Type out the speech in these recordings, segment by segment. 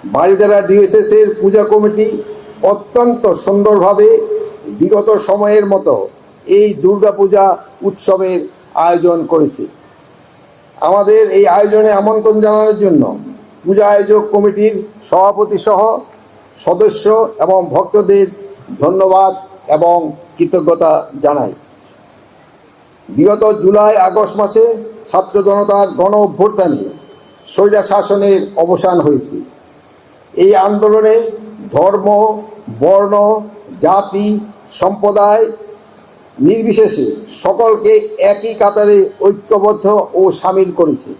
বারিধারা ডিওএসএস এর পূজা কমিটি অত্যন্ত সুন্দরভাবে বিগত সময়ের মতো এই দুর্গাপূজা উৎসবের আয়োজন করেছে। আমাদের এই আয়োজনে আমন্ত্রণ জানানোর জন্য পূজা আয়োজক কমিটির সভাপতি সহ সদস্য এবং ভক্তদের ধন্যবাদ এবং কৃতজ্ঞতা জানাই। বিগত জুলাই আগস্ট মাসে ছাত্র জনতার গণ অভ্যুত্থানে স্বৈরা শাসনের অবসান হয়েছে। এই আন্দোলনে ধর্ম, বর্ণ, জাতি, সম্প্রদায় নির্বিশেষে সকলকে একই কাতারে ঐক্যবদ্ধ ও সামিল করেছে।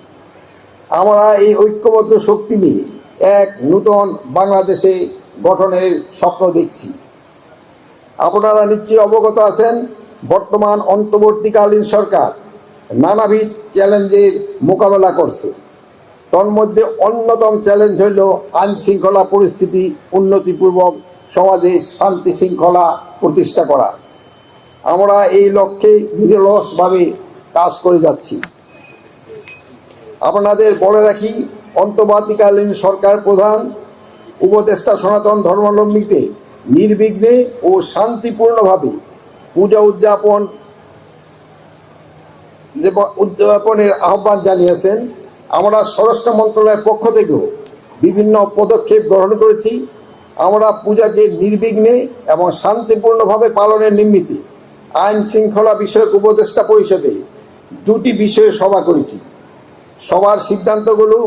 আমরা এই ঐক্যবদ্ধ শক্তি নিয়ে এক নূতন বাংলাদেশে গঠনের স্বপ্ন দেখছি। আপনারা নিশ্চয়ই অবগত আছেন, বর্তমান অন্তর্বর্তীকালীন সরকার নানাবিধ চ্যালেঞ্জের মোকাবেলা করছে। তন্মধ্যে অন্যতম চ্যালেঞ্জ হইল আইন শৃঙ্খলা পরিস্থিতি উন্নতিপূর্বক সমাজে শান্তি শৃঙ্খলা প্রতিষ্ঠা করা। আমরা এই লক্ষ্যে নিরলসভাবে কাজ করে যাচ্ছি। আপনাদের বলে রাখি, অন্তর্বর্তীকালীন সরকার প্রধান উপদেষ্টা সনাতন ধর্মাবলম্বীতে নির্বিঘ্নে ও শান্তিপূর্ণভাবে পূজা উদযাপনের আহ্বান জানিয়েছেন। আমরা স্বরাষ্ট্র মন্ত্রণালয়ের পক্ষ থেকেও বিভিন্ন পদক্ষেপ গ্রহণ করেছি। আমরা পূজাকে নির্বিঘ্নে এবং শান্তিপূর্ণভাবে পালনের নিমিত্তে আইন শৃঙ্খলা বিষয়ক উপদেষ্টা পরিষদে 2টি বিষয়ে সভা করেছি। সবার সিদ্ধান্তগুলো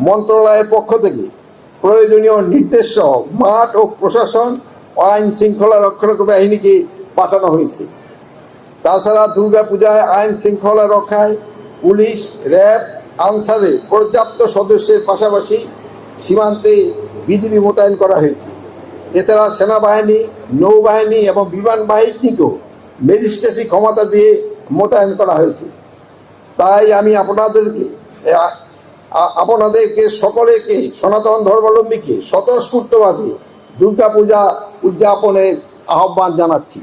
মন্ত্রণালয়ের পক্ষ থেকে প্রয়োজনীয় নির্দেশ সহ মাঠ ও প্রশাসন ও আইন শৃঙ্খলা রক্ষক বাহিনীকে পাঠানো হয়েছে। তাছাড়া দুর্গাপূজায় আইন শৃঙ্খলা রক্ষায় পুলিশ, র্যাব, আনসারে পর্যাপ্ত সদস্যের পাশাপাশি সীমান্তে বিজিবি মোতায়েন করা হয়েছে। এছাড়া সেনাবাহিনী, নৌবাহিনী এবং বিমান বাহিনীকেও ম্যাজিস্ট্রেসি ক্ষমতা দিয়ে মোতায়েন করা হয়েছে। তাই আমি আপনাদেরকে সকলকে, সনাতন ধর্মাবলম্বীকে স্বতঃস্ফূর্তভাবে দুর্গাপূজা উদযাপনের আহ্বান জানাচ্ছি।